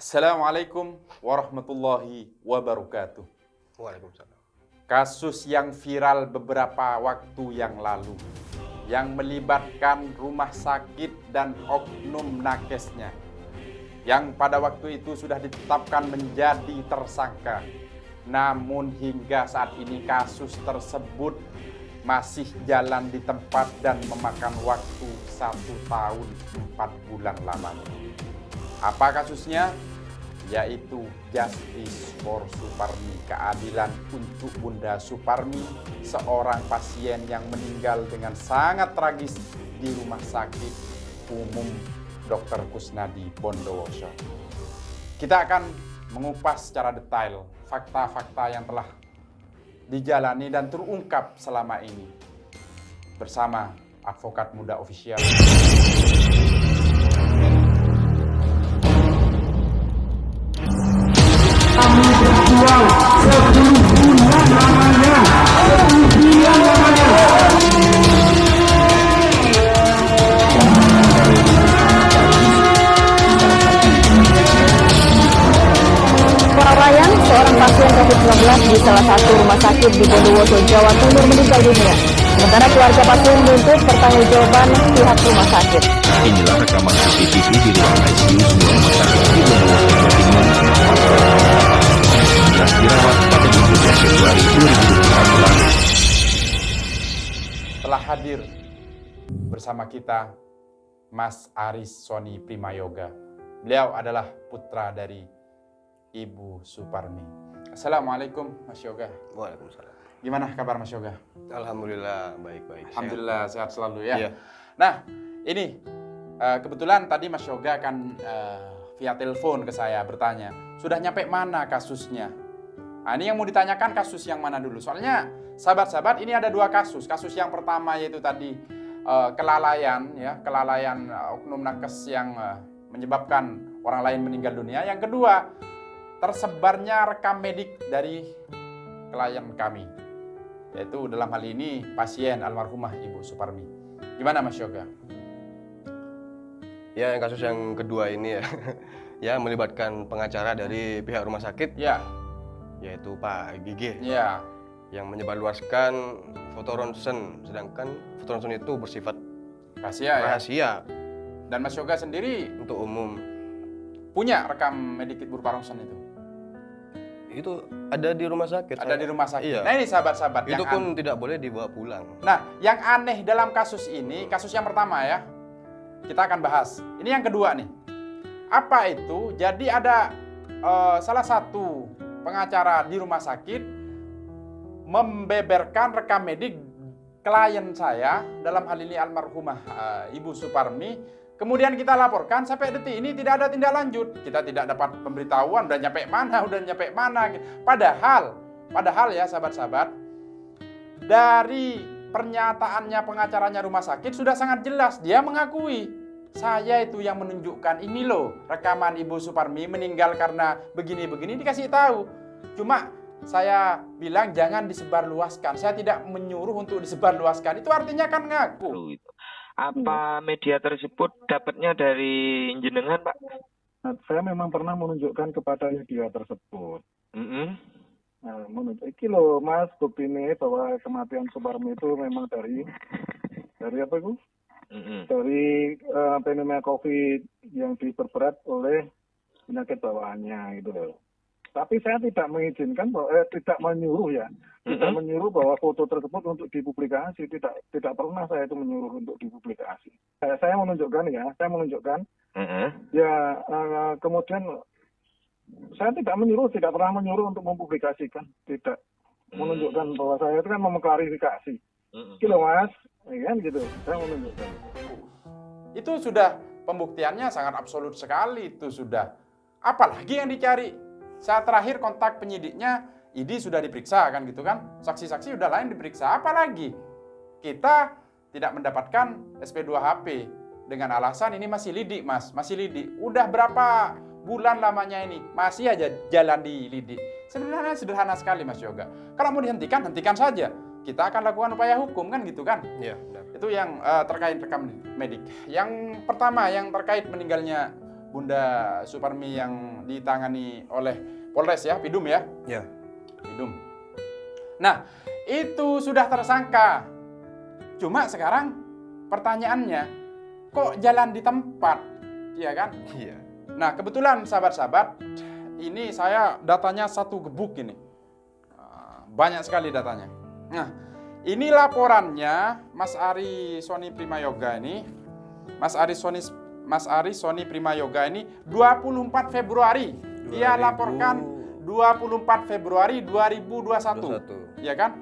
Assalamualaikum warahmatullahi wabarakatuh. Waalaikumsalam. Kasus yang viral beberapa waktu yang lalu yang melibatkan rumah sakit dan oknum nakesnya yang pada waktu itu sudah ditetapkan menjadi tersangka. Namun hingga saat ini kasus tersebut masih jalan di tempat dan memakan waktu 1 tahun 4 bulan lamanya. Apa kasusnya? Yaitu Justice for Suparmi, keadilan untuk Bunda Suparmi, seorang pasien yang meninggal dengan sangat tragis di Rumah Sakit Umum Dr. Kusnadi Bondowoso. Kita akan mengupas secara detail fakta-fakta yang telah dijalani dan terungkap selama ini bersama Advokat Muda Official. Kelalaian seorang pasien COVID-19 di salah satu rumah sakit di Bondowoso, Jawa Timur meninggal dunia. Sementara keluarga pasien menuntut pertanggungjawaban pihak rumah sakit. Inilah rekaman CCTV di ruang ICU sebuah rumah sakit di Bondowoso, Jawa Timur. Dirawat pada 17 Februari 2024 lalu. Telah hadir bersama kita Mas Aris Soni Primayoga. Beliau adalah putra dari Ibu Suparmi. Assalamualaikum Mas Yoga. Waalaikumsalam. Gimana kabar Mas Yoga? Alhamdulillah baik-baik. Alhamdulillah sehat selalu ya. Iya. Nah ini kebetulan tadi Mas Yoga kan via telepon ke saya bertanya, sudah nyampe mana kasusnya? Nah, ini yang mau ditanyakan kasus yang mana dulu? Soalnya sahabat-sahabat ini ada 2 kasus. Kasus yang pertama yaitu tadi kelalaian oknum nakes yang menyebabkan orang lain meninggal dunia. Yang kedua, tersebarnya rekam medik dari klien kami, yaitu dalam hal ini pasien almarhumah Ibu Suparmi. Gimana Mas Yoga? Ya, yang kasus yang kedua ini ya, ya melibatkan pengacara dari pihak rumah sakit, Ya, yaitu Pak Gigi, ya, yang menyebarluaskan foto ronsen, sedangkan foto ronsen itu bersifat rahasia ya. rahasia Dan Mas Yoga sendiri untuk umum. punya rekam medik berupa ronsen itu? Itu ada di rumah sakit. Ada di rumah sakit. Iya. Nah ini sahabat-sahabat Itu yang pun tidak boleh dibawa pulang. Nah, yang aneh dalam kasus ini, kasus yang pertama ya, kita akan bahas. Ini yang kedua nih. Apa itu? Jadi ada salah satu pengacara di rumah sakit membeberkan rekam medik klien saya, dalam hal ini almarhumah Ibu Suparmi. Kemudian kita laporkan, sampai detik ini tidak ada tindak lanjut. Kita tidak dapat pemberitahuan udah nyampe mana. Padahal ya sahabat-sahabat, dari pernyataannya pengacaranya rumah sakit sudah sangat jelas. Dia mengakui, saya itu yang menunjukkan, ini loh rekaman Ibu Suparmi meninggal karena begini-begini, dikasih tahu. Cuma saya bilang jangan disebarluaskan. Saya tidak menyuruh untuk disebarluaskan. Itu artinya kan ngaku. Apa media tersebut dapatnya dari jenengan, Pak? Nah, saya memang pernah menunjukkan kepada media tersebut. Nah, menunjuk, iki loh Mas, bukti ini bahwa kematian Suparmi itu memang dari apa itu? Dari pneumonia COVID yang diperberat oleh penyakit bawaannya gitu loh. Tapi saya tidak mengizinkan, tidak menyuruh ya, tidak menyuruh bahwa foto tersebut untuk dipublikasi. Tidak pernah saya itu menyuruh untuk dipublikasi. Saya menunjukkan ya, kemudian saya tidak menyuruh, tidak pernah menyuruh untuk mempublikasikan, tidak menunjukkan bahwa saya itu kan mengklarifikasi. Gitu Mas, ya kan gitu, saya menunjukkan. Itu sudah pembuktiannya sangat absolut sekali, itu sudah. Apalagi yang dicari? Saat terakhir kontak penyidiknya, ID sudah diperiksa kan gitu kan. Saksi-saksi sudah lain diperiksa. Apalagi kita tidak mendapatkan SP2HP dengan alasan ini masih lidik Mas, masih lidik. Udah berapa bulan lamanya ini, masih aja jalan di lidik. Sebenarnya sederhana sekali Mas Yoga. Kalau mau dihentikan, hentikan saja. Kita akan lakukan upaya hukum kan gitu kan. Iya, benar. Itu yang terkait rekam medik. Yang pertama yang terkait meninggalnya Bunda Suparmi yang ditangani oleh Polres ya, Pidum ya? Ya. Pidum. Nah, itu sudah tersangka. Cuma sekarang pertanyaannya, kok jalan di tempat? Iya kan? Iya. Nah, kebetulan sahabat-sahabat, ini saya datanya satu gebuk ini. Banyak sekali datanya. Nah, ini laporannya Mas Ari Sony Primayoga ini. Mas Ari Sony Primayoga ini 24 Februari. Dia laporkan 24 Februari 2021. Ya kan?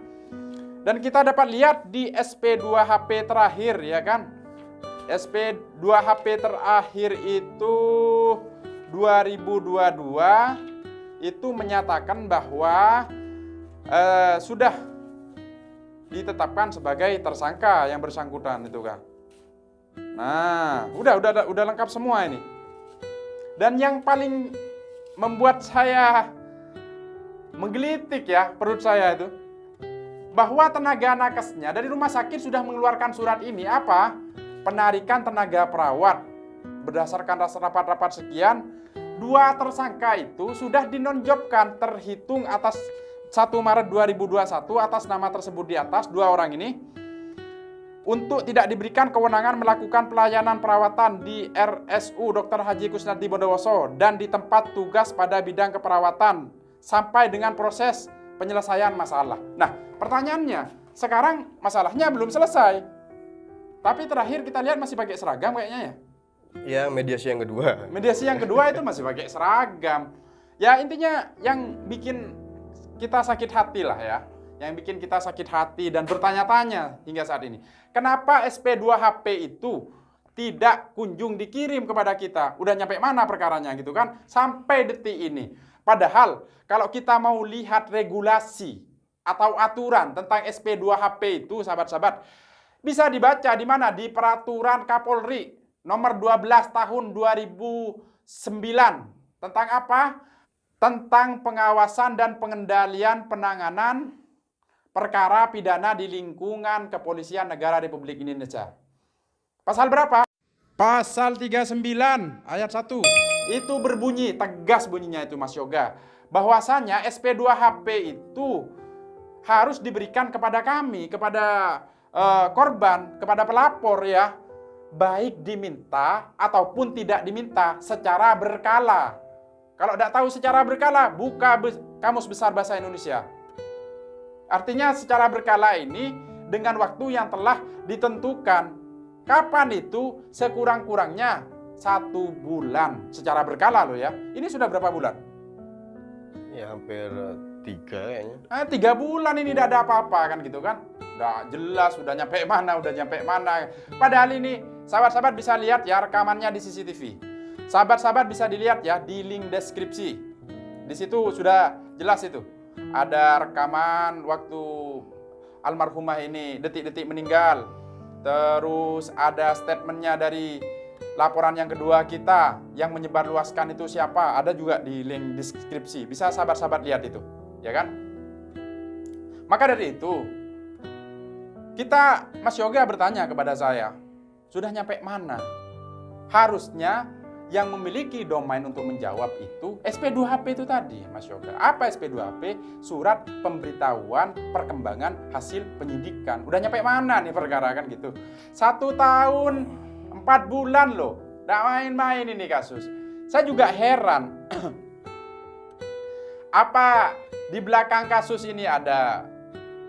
Dan kita dapat lihat di SP2HP terakhir, ya kan? SP2HP terakhir itu 2022 itu menyatakan bahwa sudah ditetapkan sebagai tersangka yang bersangkutan itu kan. Nah, udah lengkap semua ini. Dan yang paling membuat saya menggelitik ya perut saya itu, bahwa tenaga nakesnya dari rumah sakit sudah mengeluarkan surat ini apa? Penarikan tenaga perawat. Berdasarkan rapat-rapat sekian, 2 tersangka itu sudah dinonjobkan terhitung atas 1 Maret 2021 atas nama tersebut di atas 2 orang ini untuk tidak diberikan kewenangan melakukan pelayanan perawatan di RSU Dr. Haji Kusnadi Bondowoso dan di tempat tugas pada bidang keperawatan sampai dengan proses penyelesaian masalah. Nah, pertanyaannya, sekarang masalahnya belum selesai. Tapi terakhir kita lihat masih pakai seragam kayaknya ya. Ya, mediasi yang kedua. Mediasi yang kedua itu masih pakai seragam. Ya, intinya yang bikin kita sakit hati lah ya. Yang bikin kita sakit hati dan bertanya-tanya hingga saat ini. Kenapa SP2HP itu tidak kunjung dikirim kepada kita? Udah nyampe mana perkaranya gitu kan? Sampai detik ini. Padahal kalau kita mau lihat regulasi atau aturan tentang SP2HP itu sahabat-sahabat, bisa dibaca di mana? Di Peraturan Kapolri nomor 12 tahun 2009. Tentang apa? Tentang pengawasan dan pengendalian penanganan perkara pidana di lingkungan Kepolisian Negara Republik Indonesia. Pasal berapa? Pasal 39 ayat 1. Itu berbunyi, tegas bunyinya itu Mas Yoga. Bahwasanya SP2HP itu harus diberikan kepada kami, kepada korban, kepada pelapor ya. Baik diminta ataupun tidak diminta secara berkala. Kalau tidak tahu secara berkala, buka Kamus Besar Bahasa Indonesia. Artinya secara berkala ini dengan waktu yang telah ditentukan. Kapan itu? Sekurang-kurangnya 1 bulan. Secara berkala loh ya. Ini sudah berapa bulan? Ya, hampir 3 kayaknya. 3 bulan ini tidak ada apa-apa kan gitu kan. Udah jelas, udah nyampe mana. Padahal ini sahabat-sahabat bisa lihat ya rekamannya di CCTV. Sahabat-sahabat bisa dilihat ya di link deskripsi. Di situ sudah jelas itu. Ada rekaman waktu almarhumah ini detik-detik meninggal. Terus ada statementnya dari laporan yang kedua kita yang menyebarluaskan itu siapa. Ada juga di link deskripsi. Bisa sahabat-sahabat lihat itu, ya kan? Maka dari itu kita, Mas Yoga bertanya kepada saya, sudah nyampe mana? Harusnya yang memiliki domain untuk menjawab itu SP2HP itu tadi, Mas Yoga. Apa SP2HP? Surat pemberitahuan perkembangan hasil penyidikan. Udah nyampe mana nih perkara kan gitu. 1 tahun 4 bulan loh. Nggak main-main ini kasus. Saya juga heran. Apa di belakang kasus ini ada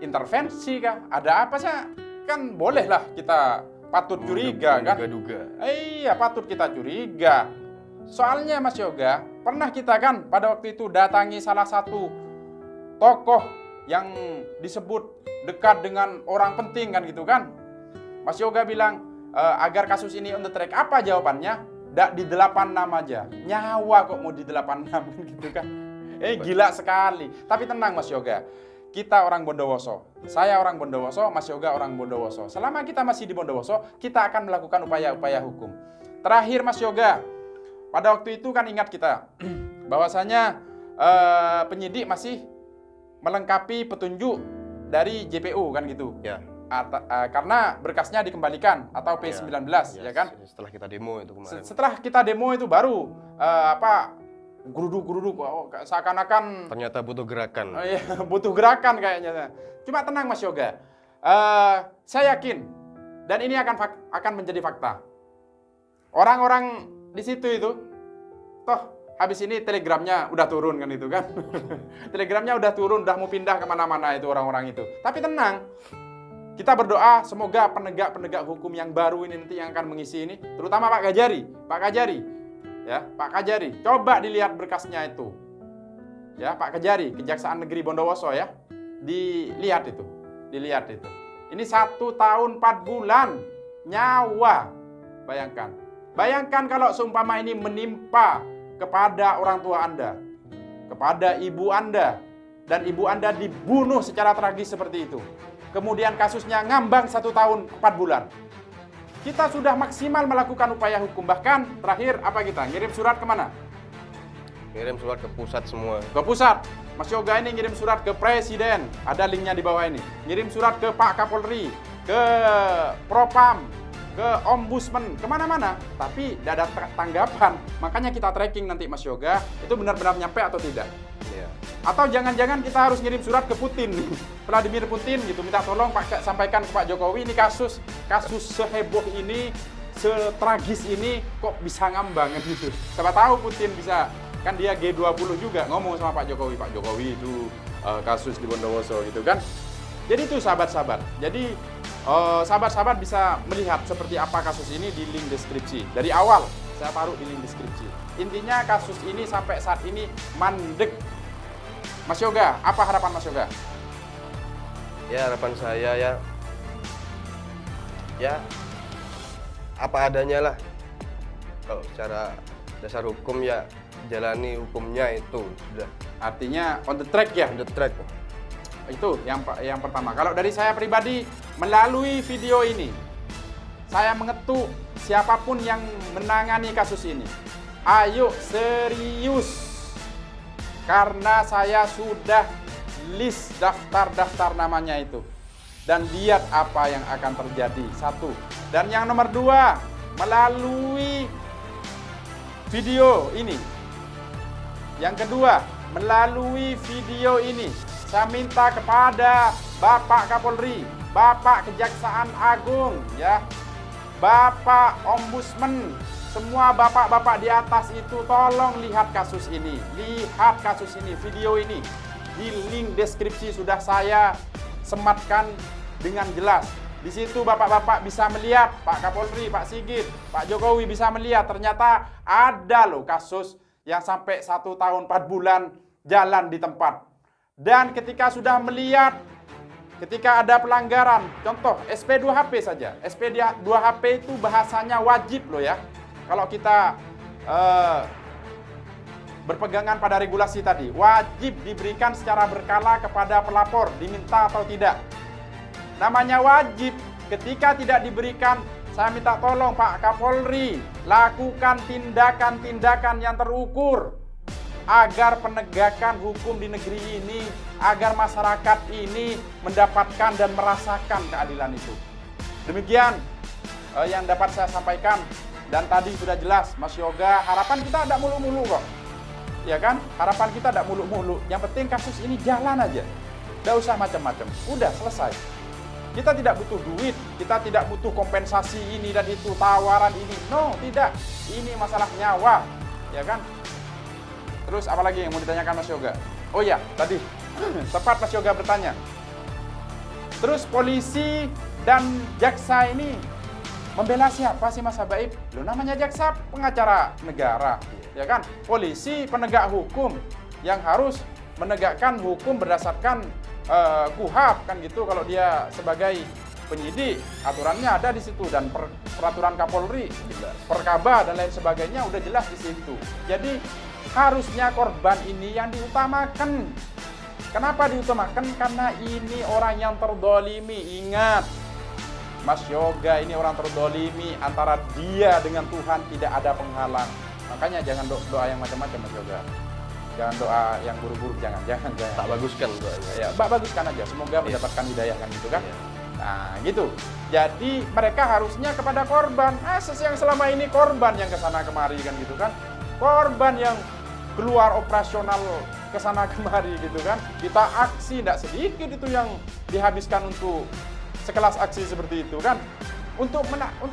intervensi kah? Ada apa sih? Kan bolehlah kita patut curiga kan? Iya, patut kita curiga. Soalnya Mas Yoga, pernah kita kan pada waktu itu datangi salah satu tokoh yang disebut dekat dengan orang penting kan gitu kan. Mas Yoga bilang agar kasus ini on the track. Apa jawabannya? Di 86 aja. Nyawa kok mau di 86 gitu kan. Gila sekali. Tapi tenang Mas Yoga. Kita orang Bondowoso, saya orang Bondowoso, Mas Yoga orang Bondowoso. Selama kita masih di Bondowoso, kita akan melakukan upaya-upaya hukum. Terakhir Mas Yoga, pada waktu itu kan ingat kita, bahwasanya penyidik masih melengkapi petunjuk dari JPU kan gitu. Ya. karena berkasnya dikembalikan atau P19 ya kan. Setelah kita demo itu kemarin. Setelah kita demo itu baru geruduk-geruduk seakan-akan Ternyata butuh gerakan. iya, butuh gerakan kayaknya. Cuma tenang Mas Yoga. Saya yakin dan ini akan menjadi fakta. Orang-orang di situ itu toh habis ini telegramnya udah turun kan itu kan. Telegramnya udah turun, udah mau pindah kemana-mana itu orang-orang itu. Tapi tenang, kita berdoa semoga penegak-penegak hukum yang baru ini nanti yang akan mengisi ini, terutama Pak Kajari, ya Pak Kajari, coba dilihat berkasnya itu, ya Pak Kajari, Kejaksaan Negeri Bondowoso ya, dilihat itu. Ini 1 tahun 4 bulan nyawa, bayangkan kalau seumpama ini menimpa kepada orang tua Anda, kepada ibu Anda, dan ibu Anda dibunuh secara tragis seperti itu. Kemudian kasusnya ngambang 1 tahun 4 bulan. Kita sudah maksimal melakukan upaya hukum. Bahkan terakhir apa kita? Ngirim surat kemana? Ngirim surat ke pusat semua. Ke pusat. Mas Yoga ini ngirim surat ke Presiden. Ada linknya di bawah ini. Ngirim surat ke Pak Kapolri, ke Propam, ke Ombudsman, kemana-mana, tapi tidak ada tanggapan. Makanya kita tracking nanti Mas Yoga, itu benar-benar nyampe atau tidak. Iya. Atau jangan-jangan kita harus ngirim surat ke Putin, Vladimir Putin gitu, minta tolong Pak sampaikan ke Pak Jokowi ini kasus seheboh ini, setragis ini kok bisa ngambang gitu. Siapa tahu Putin bisa, kan dia G20 juga ngomong sama Pak Jokowi itu kasus di Bondowoso gitu kan. Jadi itu sahabat-sahabat. Jadi sahabat-sahabat bisa melihat seperti apa kasus ini di link deskripsi. Dari awal saya taruh di link deskripsi. Intinya kasus ini sampai saat ini mandek. Mas Yoga, apa harapan Mas Yoga? Ya harapan saya ya apa adanya lah. Kalau secara dasar hukum ya jalani hukumnya itu sudah. Artinya on the track ya. On the track. Itu yang pertama. Kalau dari saya pribadi, melalui video ini, saya mengetuk siapapun yang menangani kasus ini. Ayo serius. Karena saya sudah list daftar namanya itu. Dan lihat apa yang akan terjadi. 1. Dan yang nomor 2, melalui video ini. Yang kedua, melalui video ini, saya minta kepada Bapak Kapolri, Bapak Kejaksaan Agung, ya, Bapak Ombudsman, semua bapak-bapak di atas itu tolong lihat kasus ini, video ini. Di link deskripsi sudah saya sematkan dengan jelas. Di situ bapak-bapak bisa melihat, Pak Kapolri, Pak Sigit, Pak Jokowi bisa melihat ternyata ada loh kasus yang sampai 1 tahun 4 bulan jalan di tempat. Dan ketika sudah melihat, ketika ada pelanggaran, contoh SP2HP saja. SP2HP itu bahasanya wajib loh ya. Kalau kita berpegangan pada regulasi tadi, wajib diberikan secara berkala kepada pelapor, diminta atau tidak. Namanya wajib, ketika tidak diberikan, saya minta tolong Pak Kapolri, lakukan tindakan-tindakan yang terukur agar penegakan hukum di negeri ini, agar masyarakat ini mendapatkan dan merasakan keadilan itu. Demikian yang dapat saya sampaikan. Dan tadi sudah jelas, Mas Yoga, harapan kita tidak mulu-mulu kok. Ya kan? Harapan kita tidak mulu-mulu. Yang penting kasus ini jalan aja. Tidak usah macam-macam. Udah selesai. Kita tidak butuh duit, kita tidak butuh kompensasi ini dan itu, tawaran ini. No, tidak. Ini masalah nyawa. Ya kan? Terus apalagi yang mau ditanyakan Mas Yoga? Oh ya, tadi tepat Mas Yoga bertanya. Terus polisi dan jaksa ini membela siapa sih Mas Habaib? Loh, namanya jaksa pengacara negara, ya kan? Polisi penegak hukum yang harus menegakkan hukum berdasarkan KUHAP kan gitu. Kalau dia sebagai penyidik, aturannya ada di situ, dan peraturan Kapolri, Perkaba dan lain sebagainya udah jelas di situ. Jadi harusnya korban ini yang diutamakan. Kenapa diutamakan? Karena ini orang yang terdolimi. Ingat, Mas Yoga ini orang terdolimi, antara dia dengan Tuhan tidak ada penghalang. Makanya jangan doa yang macam-macam Mas Yoga. Jangan doa yang buruk-buruk, jangan. Tak baguskan doanya. Ya, baguskan aja. Semoga mendapatkan hidayah kan gitu kan. Nah, gitu. Jadi mereka harusnya kepada korban. Yang selama ini korban yang kesana kemari kan gitu kan. Korban yang keluar operasional kesana kemari gitu kan. Kita aksi tidak sedikit itu yang dihabiskan untuk sekelas aksi seperti itu kan. Untuk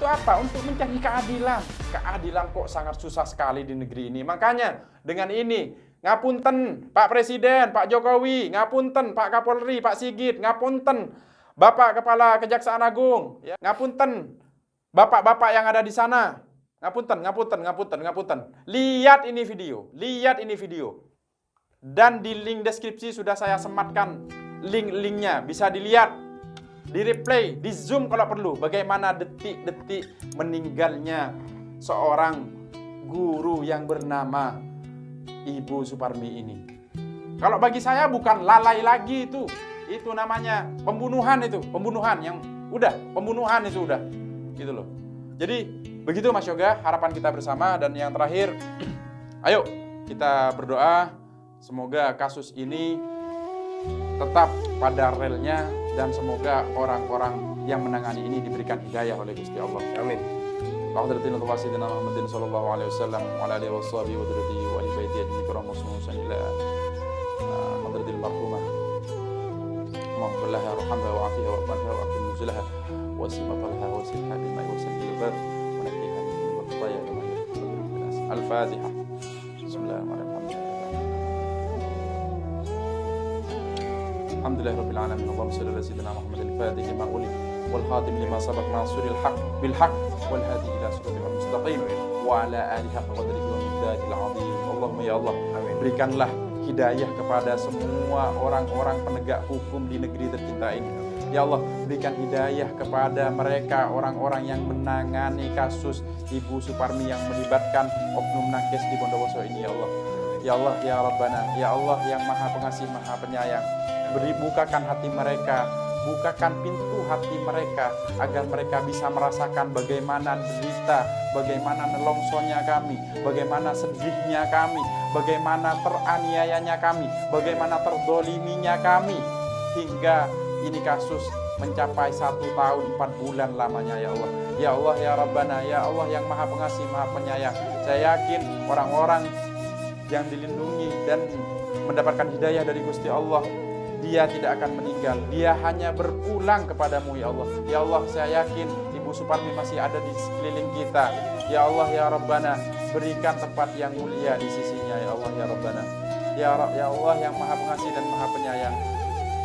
apa? Untuk mencari keadilan. Keadilan kok sangat susah sekali di negeri ini. Makanya dengan ini, ngapunten Pak Presiden, Pak Jokowi, ngapunten Pak Kapolri, Pak Sigit, ngapunten Bapak Kepala Kejaksaan Agung, ya. Ngapunten bapak-bapak yang ada di sana. Ngapunten. Lihat ini video. Dan di link deskripsi sudah saya sematkan link-linknya, bisa dilihat, di replay, di zoom kalau perlu, bagaimana detik-detik meninggalnya seorang guru yang bernama Ibu Suparmi ini. Kalau bagi saya bukan lalai lagi itu namanya pembunuhan itu udah, gitu loh. Jadi begitu Mas Yoga, harapan kita bersama. Dan yang terakhir, ayo kita berdoa semoga kasus ini tetap pada relnya dan semoga orang-orang yang menangani ini diberikan hidayah oleh Gusti Allah. Amin. Hadratin Sayyidina Muhammadin sallallahu alaihi wasallam wa ala alihi washabihi wa dzurriyyatihi wa ali baitihi ajmain kiram muslimin ila hadratil marhumah. Allahumma laha rahmah wa afiha wa barha wa aqim nuzulaha wa simatalha wa silha bima yusalli bar wa nakiha min al-khutaya kama yaqulu al-Fatihah. Bismillahirrahmanirrahim. Alhamdulillahirabbil alamin. Allahumma shalli ala sayyidina Muhammadil fatih lima ulil wal khatim lima sabaq nasiril haq bil haq wal hadi ila siratal mustaqim wa ala alihi haqqa qadrihi wa miqdaril azim. Allahumma ya Allah, berikanlah hidayah kepada semua orang-orang penegak hukum di negeri tercinta ini. Ya Allah, berikan hidayah kepada mereka, orang-orang yang menangani kasus Ibu Suparmi yang melibatkan oknum nakes di Bondowoso ini, ya Allah. Ya Allah, ya Rabbana, ya Allah yang Maha Pengasih, Maha Penyayang. Bukakan hati mereka, bukakan pintu hati mereka agar mereka bisa merasakan bagaimana derita, bagaimana nelongsonya kami, bagaimana sedihnya kami, bagaimana teraniayanya kami, bagaimana terdoliminya kami, hingga ini kasus mencapai 1 tahun 4 bulan lamanya, ya Allah. Ya Allah, ya Rabbana, ya Allah yang Maha Pengasih, Maha Penyayang. Saya yakin orang-orang yang dilindungi dan mendapatkan hidayah dari Gusti Allah, dia tidak akan meninggal, dia hanya berpulang kepadamu, ya Allah. Ya Allah, saya yakin Ibu Suparmi masih ada di sekeliling kita. Ya Allah, ya Rabbana, berikan tempat yang mulia di sisinya, ya Allah, ya Rabbana. Ya Allah yang Maha Pengasih dan Maha Penyayang,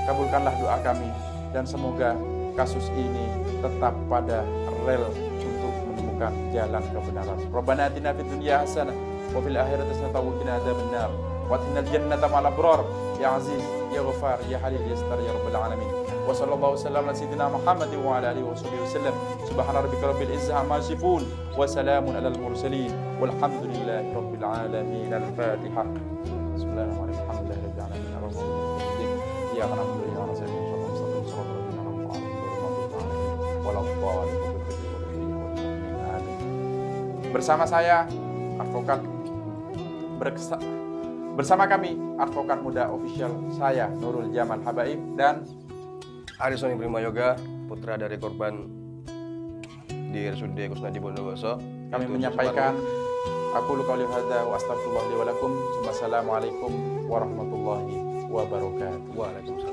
kabulkanlah doa kami dan semoga kasus ini tetap pada rel untuk menemukan jalan kebenaran. Rabbana atina fid dunya hasanah wa fil akhirati hasanah wa qina adzabannar. Wa adkhilnal jannata ma'al abrar. Ya Aziz, Ya Ghaffar, Ya Halil, Ya Star, Ya Rabbal Alamin. Wa sallallahu wasallam ala sayyidina Muhammadin wa ala alihi wa sahbihi wasallam. Subhana rabbika rabbil izzati amma yasifun wa salamun alal mursalin walhamdulillahi rabbil alamin. Al-Fatihah. Bismillahirrahmanirrahim. Alhamdulillahi rabbil alamin. Ar-Rahmanir-Rahim. Iyyaka na'budu wa iyyaka nasta'in. Ihdinas siratal mustaqim. Bersama saya, bersama kami, Advokat Muda Official, saya Nurul Jamal Habaib dan Arisoni Prima Yoga, putra dari korban di RSUD Kusnadi Bondowoso. Kami menyampaikan aku qouli hadza wa astaghfirullah li wa lakum. Wassalamualaikum warahmatullahi wabarakatuh. Waalaikumsalam.